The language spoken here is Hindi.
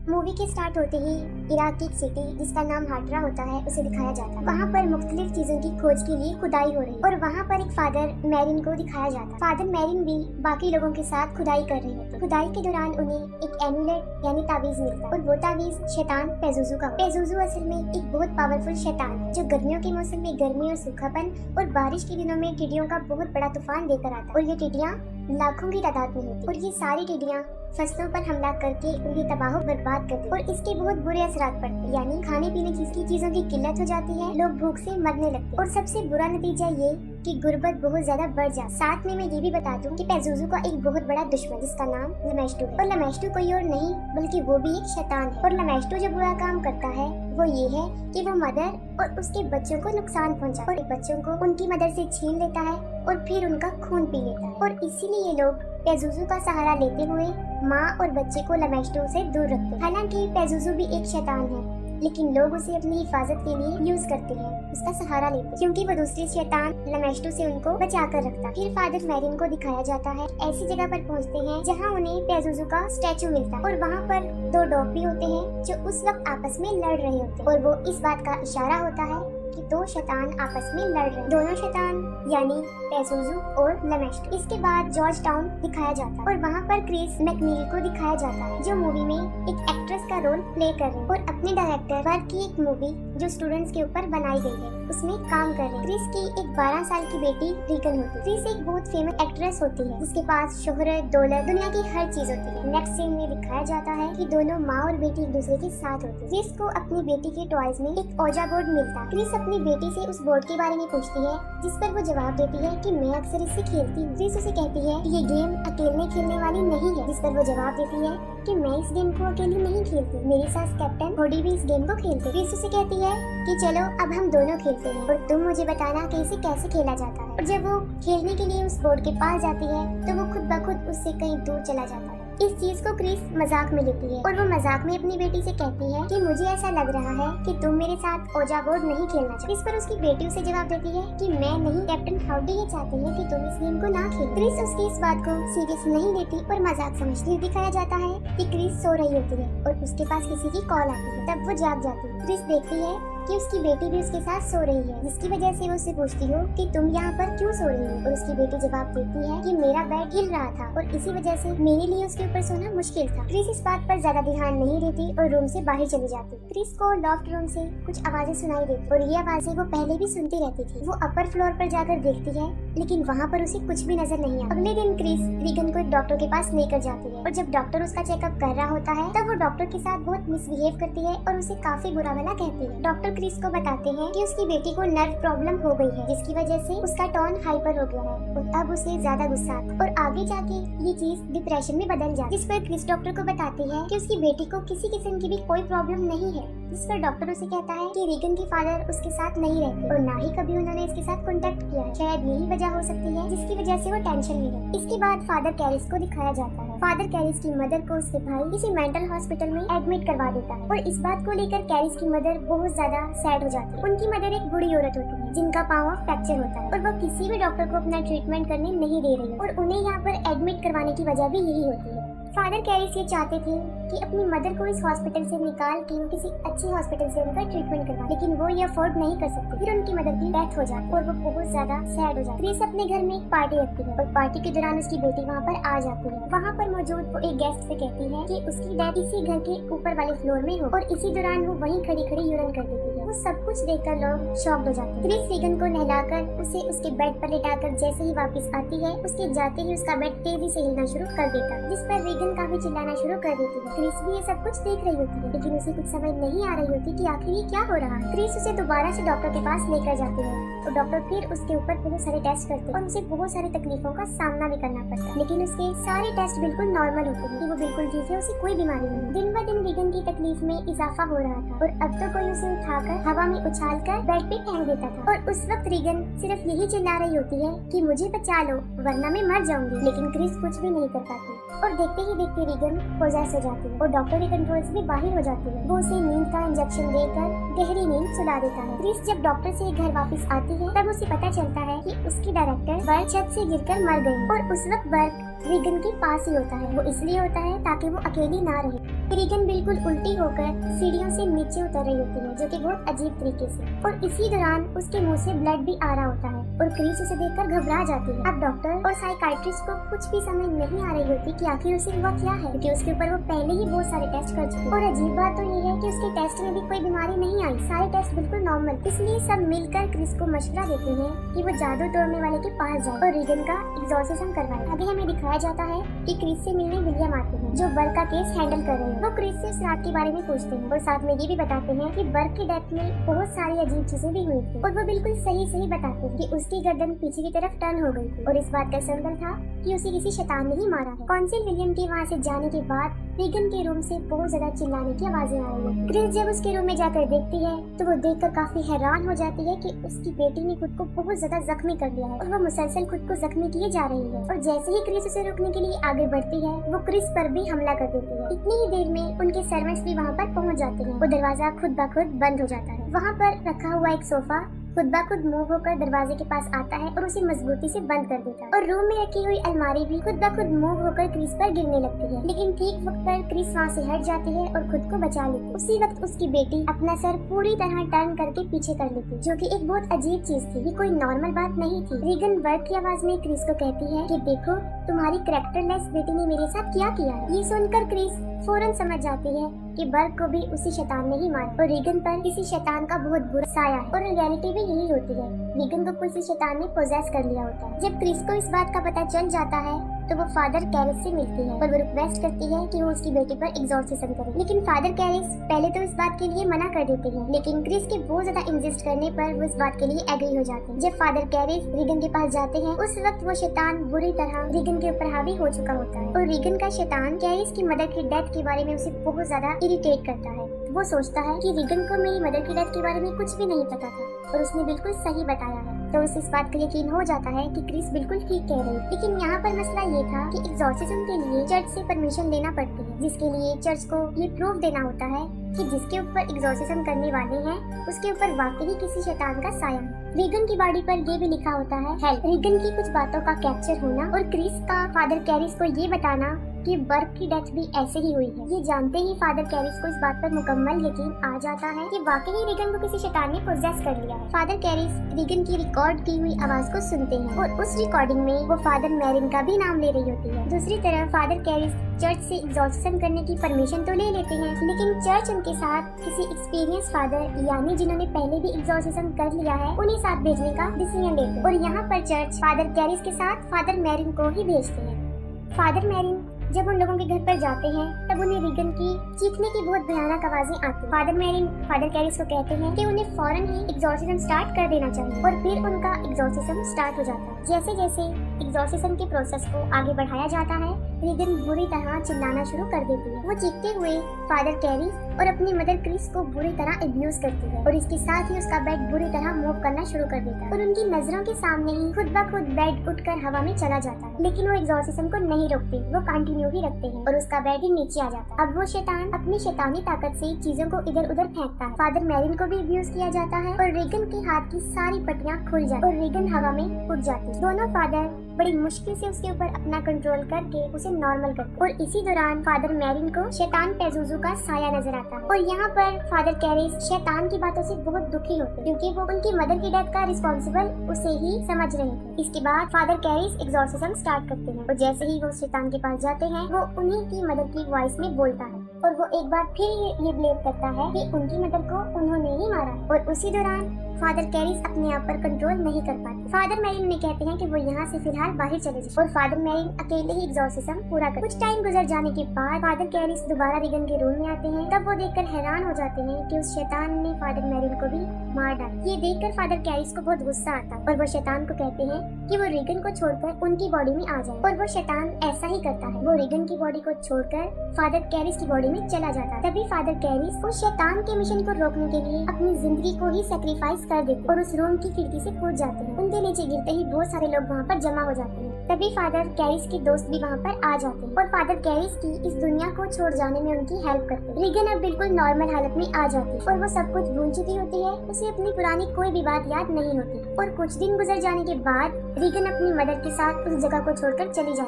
मूवी के स्टार्ट होते ही इराक की एक सिटी जिसका नाम हाटरा होता है उसे दिखाया जाता है। वहाँ पर मुख्तलिफ चीजों की खोज के लिए खुदाई हो रही है और वहाँ पर एक फादर मैरिन को दिखाया जाता है। फादर मैरिन भी बाकी लोगों के साथ खुदाई कर रहे होते हैं। खुदाई के दौरान उन्हें एक एमुलेट यानी तावीज मिलता है और वो तावीज शैतान पेजुजू का। पेजुजू असल में एक बहुत पावरफुल शैतान है जो गर्मियों के मौसम में गर्मी और सूखापन और बारिश के दिनों में टिड्डियों का बहुत बड़ा तूफान लेकर आता है और ये टिड्डियाँ लाखों की तादाद में होती है और ये सारी टिड्डियाँ फसलों पर हमला करके उन्हें तबाह बर्बाद करती है और इसके बहुत बुरे असरात पड़ते हैं, यानी खाने पीने की चीजों की किल्लत हो जाती है, लोग भूख से मरने लगते हैं और सबसे बुरा नतीजा ये कि गुर्बत बहुत ज्यादा बढ़ जाती है। साथ में मैं ये भी बता दूं कि पेजुजू का एक बहुत बड़ा दुश्मन जिसका नाम लमेस्टू है और लमेस्टू कोई और नहीं बल्कि वो भी एक शैतान है। और लमेस्टू जो बुरा काम करता है वो ये है कि वो मदर और उसके बच्चों को नुकसान पहुंचाता है और बच्चों को उनकी मदर से छीन लेता है और फिर उनका खून पी लेता है और इसीलिए ये लोग पेजुजू का सहारा लेते हुए माँ और बच्चे को लमेस्टू से दूर रखते हैं। हालांकि पेजुजू भी एक शैतान है लेकिन लोग उसे अपनी हिफाजत के लिए यूज करते हैं, उसका सहारा लेते हैं क्योंकि वो दूसरी शैतान लमेस्टू से उनको बचा कर रखता है। फिर फादर मैरिन को दिखाया जाता है, ऐसी जगह पर पहुंचते हैं जहां उन्हें पेजुजू का स्टैचू मिलता है और वहां पर दो डॉग भी होते हैं जो उस वक्त आपस में लड़ रहे होते हैं और वो इस बात का इशारा होता है कि दो शैतान आपस में लड़ रहे हैं, दोनों शैतान यानी पेजुजू और लमेस्टू। इसके बाद जॉर्ज टाउन दिखाया जाता है और वहाँ पर क्रिस मैकनील को दिखाया जाता है जो मूवी में एक एक्ट्रेस का रोल प्ले कर रहे हैं और अपने डायरेक्टर वर्क की एक मूवी जो स्टूडेंट्स के ऊपर बनाई गई है उसमें काम कर रहे हैं। क्रिस की एक 12 साल की बेटी रीगन होती है। क्रिस एक बहुत फेमस एक्ट्रेस होती है जिसके पास शोहरत, दौलत, दुनिया की हर चीज होती है। नेक्स्ट सीन में दिखाया जाता है कि दोनों माँ और बेटी एक दूसरे के साथ होती है। क्रिस को अपनी बेटी के टॉयज में एक ओजा बोर्ड मिलता है। क्रिस अपनी बेटी से उस बोर्ड के बारे में पूछती है जिस पर वो जवाब देती है कि मैं अक्सर इससे खेलती हूँ। क्रिस उसे कहती है कि ये गेम अकेले खेलने वाली नहीं है, जिस पर वो जवाब देती है कि मैं इस गेम को अकेली नहीं खेलती, मेरे साथ कैप्टन होडी भी इस गेम को खेलते। क्रिस उसे कहती है कि चलो अब हम दोनों खेलते हैं और तुम मुझे बताना कि इसे कैसे खेला जाता है। और जब वो खेलने के लिए उस बोर्ड के पास जाती है तो वो खुद ब खुद उससे कहीं दूर चला जाता है। इस चीज को क्रिस मजाक में लेती है और वो मजाक में अपनी बेटी से कहती है कि मुझे ऐसा लग रहा है कि तुम मेरे साथ ओजा बोर्ड नहीं खेलना चाहती। इस पर उसकी बेटी उसे जवाब देती है कि मैं नहीं, कैप्टन हाउडी ये चाहते हैं कि तुम इस गेम को ना खेलो। क्रिस उसकी इस बात को सीरियस नहीं लेती और मजाक समझती हुई दिखाया जाता है कि क्रिस सो रही होती है और उसके पास किसी की कॉल आती है, तब वो जाग जाती है। क्रिस देखती है कि उसकी बेटी भी उसके साथ सो रही है, जिसकी वजह से वो उससे पूछती हो कि तुम यहाँ पर क्यों सो रही हो और उसकी बेटी जवाब देती है कि मेरा बेड हिल रहा था और इसी वजह से मेरे लिए उसके ऊपर सोना मुश्किल था। क्रिस इस बात पर ज्यादा ध्यान नहीं देती और रूम से बाहर चली जाती। क्रिस को लॉफ्ट रूम से कुछ आवाजें सुनाई देती और ये आवाजें वो पहले भी सुनती रहती थी। वो अपर फ्लोर पर जाकर देखती है लेकिन वहाँ पर उसे कुछ भी नजर नहीं आता। अगले दिन क्रिस रीगन को एक डॉक्टर के पास लेकर जाती है और जब डॉक्टर उसका चेकअप कर रहा होता है तब वो डॉक्टर के साथ बहुत मिसबिहेव करती है और उसे काफी बुरा भला कहती है। डॉक्टर क्रिस को बताते हैं कि उसकी बेटी को नर्व प्रॉब्लम हो गई है जिसकी वजह से उसका टोन हाइपर हो गया है और अब उसे ज्यादा गुस्सा आता है और आगे जाके ये चीज डिप्रेशन में बदल जाती है। जिस पर क्रिस डॉक्टर को बताती है कि उसकी बेटी को किसी किस्म की भी कोई प्रॉब्लम नहीं है। जिस पर डॉक्टर उसे कहता है कि रीगन के फादर उसके साथ नहीं रहते और ना ही कभी उन्होंने इसके साथ कांटेक्ट किया है, शायद यही वजह हो सकती है जिसकी वजह से वो टेंशन में है। इसके बाद फादर कैरिस को दिखाया जाता है। फादर कैरिस की मदर को उसके भाई किसी मेंटल हॉस्पिटल में एडमिट करवा देता है और इस बात को लेकर कैरिस की मदर बहुत ज्यादा सैड हो जाती है। उनकी मदर एक बूढ़ी औरत होती है जिनका पाँव फ्रैक्चर होता है और वो किसी भी डॉक्टर को अपना ट्रीटमेंट करने नहीं दे रही है और उन्हें यहाँ पर एडमिट करवाने की वजह भी यही होती है। फादर कैरिस ये चाहते थे कि अपनी मदर को इस हॉस्पिटल से निकाल के वो किसी अच्छे हॉस्पिटल से उनका ट्रीटमेंट करवा, लेकिन वो ये अफोर्ड नहीं कर सकते। फिर उनकी मदर की डेथ हो जाती और वो बहुत ज्यादा सैड हो जाती। क्रिस अपने घर में एक पार्टी रखती है और पार्टी के दौरान उसकी बेटी वहाँ पर आ जाती है। वहाँ पर मौजूद वो एक गेस्ट से कहती है कि उसकी डेथ इसी घर के ऊपर वाले फ्लोर में हो और इसी दौरान वो वहीं खड़ी खड़ी यूरिन कर देती है। वो सब कुछ देखकर लोग शॉक्ड हो जाते हैं। क्रिस रीगन को नहलाकर उसे उसके बेड पर लेटाकर जैसे ही वापस आती है उसके जाते ही उसका बेड तेजी से हिलना शुरू कर देता है, जिस पर रीगन काफी चिल्लाना शुरू कर देती है। क्रिस भी ये सब कुछ देख रही होती है लेकिन उसे कुछ समझ नहीं आ रही होती कि आखिर ये क्या हो रहा है। क्रिस उसे दोबारा से डॉक्टर के पास लेकर जाती है और डॉक्टर फिर उसके ऊपर बहुत सारे टेस्ट करते हैं और उसे बहुत सारी तकलीफों का सामना भी करना पड़ता है, लेकिन उसके सारे टेस्ट बिल्कुल नॉर्मल होते हैं कि वो बिल्कुल ठीक है, उसे कोई बीमारी नहीं। दिन ब दिन रीगन की तकलीफ में इजाफा हो रहा था और अब तो कोई उसे उठाकर हवा में उछालकर बेड पे फेंक देता था और उस वक्त रीगन सिर्फ यही चिल्ला रही होती है कि मुझे बचा लो वरना मैं मर जाऊंगी, लेकिन क्रिस कुछ भी नहीं कर पाती और देखते ही देखते रीगन पोजेस हो जाती है और डॉक्टर के कंट्रोल से भी बाहर हो जाती है। वो उसे नींद का इंजेक्शन देकर गहरी नींद सुला देता है। क्रिस जब डॉक्टर से घर वापस आती है तब उसे पता चलता है कि उसकी डायरेक्टर बर्क छत से गिरकर मर गई और उस वक्त बर्क रीगन के पास ही होता है। वो इसलिए होता है ताकि वो अकेली ना रहे। रीगन बिल्कुल उल्टी होकर सीढ़ियों से नीचे उतर रही होती है, जो कि बहुत अजीब तरीके से, और इसी दौरान उसके मुंह से ब्लड भी आ रहा होता है और क्रिस उसे देखकर घबरा जाती है। अब डॉक्टर और साइकाइट्रिस्ट को कुछ भी समझ नहीं आ रही होती कि आखिर उसे हुआ क्या है, क्योंकि उसके ऊपर वो पहले ही बहुत सारे टेस्ट कर चुके हैं। और अजीब बात तो ये है कि उसके टेस्ट में भी कोई बीमारी नहीं आई, सारे टेस्ट बिल्कुल नॉर्मल। इसलिए सब मिलकर क्रिस को मशवरा देते हैं कि वो जादू तोड़ने वाले के पास जाए और रीगन का एग्जॉर्सिज्म करवाए। आगे हमें दिखाया जाता है कि क्रिस से मिलने विलियम आते हैं, जो बर्क का केस हैंडल कर रहे हैं। वो क्रिस से उस रात के बारे में पूछते हैं और साथ में ये भी बताते हैं कि बर्क की डेथ में बहुत सारी अजीब चीजें भी हुई थी, और वो बिल्कुल सही बताते हैं कि उसकी गर्दन पीछे की तरफ टर्न हो गई थी, और इस बात का सिंबल था कि उसे किसी शैतान ने ही मारा है। कौंसिल विलियम के वहाँ से जाने के बाद रीगन के रूम से बहुत ज्यादा चिल्लाने की आवाजें आ रही है। क्रिस जब उसके रूम में जाकर देखती है तो वो देखकर काफी हैरान हो जाती है कि उसकी बेटी ने खुद को बहुत ज्यादा जख्मी कर दिया है और वो मुसलसल खुद को जख्मी किए जा रही है। और जैसे ही क्रिस उसे रोकने के लिए आगे बढ़ती है, वो क्रिस पर भी हमला कर देती है। इतनी ही देर में उनके सर्वेंट्स भी वहाँ पर पहुँच जाते हैं। वो दरवाजा खुद ब खुद बंद हो जाता है। वहाँ पर रखा हुआ एक सोफा खुद ब खुद मूव होकर दरवाजे के पास आता है और उसे मजबूती से बंद कर देता है, और रूम में रखी हुई अलमारी भी खुद ब खुद मूव होकर क्रिस पर गिरने लगती है। लेकिन ठीक वक्त पर क्रिस वहाँ से हट जाती है और खुद को बचा लेती है। उसी वक्त उसकी बेटी अपना सर पूरी तरह टर्न करके पीछे कर लेती है, जो कि एक बहुत अजीब चीज थी। ये कोई नॉर्मल बात नहीं थी। रीगन वर्ड की आवाज में क्रिस को कहती है कि देखो तुम्हारी कैरेक्टरलेस बेटी ने मेरे साथ क्या किया है। ये सुनकर क्रिस फौरन समझ जाती है कि बर्क को भी उसी शैतान ने ही मारा और रीगन पर किसी शैतान का बहुत बुरा साया है, और रियलिटी भी यही होती है। रीगन को किसी शैतान ने पोजेस कर लिया होता है। जब क्रिस को इस बात का पता चल जाता है तो वो फादर कैरिस से मिलती है और वो रिक्वेस्ट करती है कि वो उसकी बेटी पर एग्जॉर्सिज्म करे। लेकिन फादर कैरिस पहले तो इस बात के लिए मना कर देते हैं, लेकिन क्रिस के बहुत ज्यादा इंसिस्ट करने पर वो इस बात के लिए एग्री हो जाते हैं। जब फादर कैरिस रीगन के पास जाते हैं, उस वक्त वो शैतान बुरी तरह रीगन के ऊपर हावी हो चुका होता है, और रीगन का शैतान कैरिस की मदर की डेथ के बारे में उसे बहुत ज्यादा इरिटेट करता है। वो सोचता है कि रीगन को मेरी मदर की डेथ के बारे में कुछ भी नहीं पता था और उसने बिल्कुल सही बताया है, तो उसे इस बात का यकीन हो जाता है कि क्रिस बिल्कुल ठीक कह रही है। लेकिन यहाँ पर मसला ये था कि एग्जॉर्सिज्म के लिए चर्च से परमिशन लेना पड़ती है, जिसके लिए चर्च को ये प्रूफ देना होता है कि जिसके ऊपर एग्जॉर्सिज्म करने वाले हैं उसके ऊपर वाकई किसी शैतान का साया है। रीगन की बॉडी पर ये भी लिखा होता है हेल्प। रीगन की कुछ बातों का कैप्चर होना और क्रिस का फादर कैरिस को ये बताना कि बर्क की डेथ भी ऐसे ही हुई है। ये जानते ही फादर कैरिस को इस बात पर मुकम्मल यकीन आ जाता है कि वाकई रीगन को किसी शैतान ने पोजेस कर लिया है। फादर कैरिस रीगन की रिकॉर्ड की हुई आवाज को सुनते हैं और उस रिकॉर्डिंग में वो फादर मैरिन का भी नाम ले रही होती है। दूसरी तरफ फादर कैरिस चर्च से एग्जॉर्सिज्म करने की परमिशन तो ले लेते हैं, लेकिन चर्च उनके साथ किसी एक्सपीरियंस फादर यानी जिन्होंने पहले भी एग्जॉर्सिज्म कर लिया है उन्हें साथ भेजने का डिसीजन लेते हैं, और यहाँ पर चर्च फादर कैरिस के साथ फादर मैरिन को ही भेजते हैं। फादर मैरिन जब उन लोगों के घर पर जाते हैं तब उन्हें रीगन की चीखने की बहुत भयानक आवाजें आती हैं। फादर मैरिन फादर कैरिस को कहते हैं कि उन्हें फौरन ही एग्जॉर्सिज्म स्टार्ट कर देना चाहिए, और फिर उनका एग्जॉर्सिज्म स्टार्ट हो जाता है। जैसे जैसे एग्जॉर्सिज्म के प्रोसेस को आगे बढ़ाया जाता है, रीगन बुरी तरह चिल्लाना शुरू कर देती है। वो चीखते हुए फादर कैरिस और अपनी मदर क्रिस को बुरी तरह एब्यूज करती है, और इसके साथ ही उसका बेड बुरी तरह मूव करना शुरू कर देता है, और उनकी नजरों के सामने ही खुद ब खुद बेड उठकर हवा में चला जाता है। लेकिन वो एग्जॉर्सिज्म को नहीं रोकती, वो कंटिन्यू ही रखते हैं और उसका बेड ही नीचे आ जाता है। अब वो शैतान अपनी शैतानी ताकत से चीजों को इधर उधर फेंकता है। फादर मैरिन को भी अब्यूज किया जाता है और रीगन के हाथ की सारी पट्टियां खुल जाती और रीगन हवा में उड़ जाती है। दोनों फादर बड़ी मुश्किल से उसके ऊपर अपना कंट्रोल करके उसे नॉर्मल करते, और इसी दौरान फादर मैरिन को शैतान पेजुजू का साया नजर आता है, और यहाँ पर फादर कैरिस शैतान की बातों से बहुत दुखी होते क्योंकि वो उनकी मदर की डेथ का रिस्पॉन्सिबल उसे ही समझ रहे थे। इसके बाद फादर कैरिस एग्जॉर्सिज्म स्टार्ट करते हैं, और जैसे ही वो शैतान के पास जाते हैं वो उन्हीं की मदर की वॉइस में बोलता है, और वो एक बार फिर ये ब्लेम करता है कि उनकी मदर को उन्होंने ही मारा है। और उसी दौरान फादर कैरिस अपने आप पर कंट्रोल नहीं कर पाते। फादर मैरिन उन्हें कहते हैं कि वो यहाँ से फिलहाल बाहर चले जाए, और फादर मैरिन अकेले ही एग्जॉर्सिज्म पूरा कर। कुछ टाइम गुजर जाने के बाद फादर कैरिस दोबारा रीगन के रूम में आते हैं। तब वो देखकर हैरान हो जाते हैं कि उस शैतान ने फादर मैरिन को भी मार डाला। ये देखकर फादर कैरिस को बहुत गुस्सा आता है, और वो शैतान को कहते हैं कि वो रीगन को छोड़कर उनकी बॉडी में आ जाए, और वो शैतान ऐसा ही करता है। वो रीगन की बॉडी को छोड़कर फादर कैरिस की बॉडी में चला जाता है। तभी फादर कैरिस उस शैतान के मिशन को रोकने के लिए अपनी जिंदगी को ही सैक्रिफाइस कर देते और उस रूम की खिड़की से कूद जाते हैं। उनके नीचे गिरते ही बहुत सारे लोग वहाँ पर जमा हो जाते हैं। तभी फादर कैरिस के दोस्त भी वहाँ पर आ जाते हैं और फादर कैरिस की इस दुनिया को छोड़ जाने में उनकी हेल्प करते हैं। रीगन अब बिल्कुल नॉर्मल हालत में आ जाती है और वो सब कुछ भूल चुकी होती है। उसे अपनी पुरानी कोई भी बात याद नहीं होती, और कुछ दिन गुजर जाने के बाद रीगन अपनी मदर के साथ उस जगह को छोड़कर चली जाती है।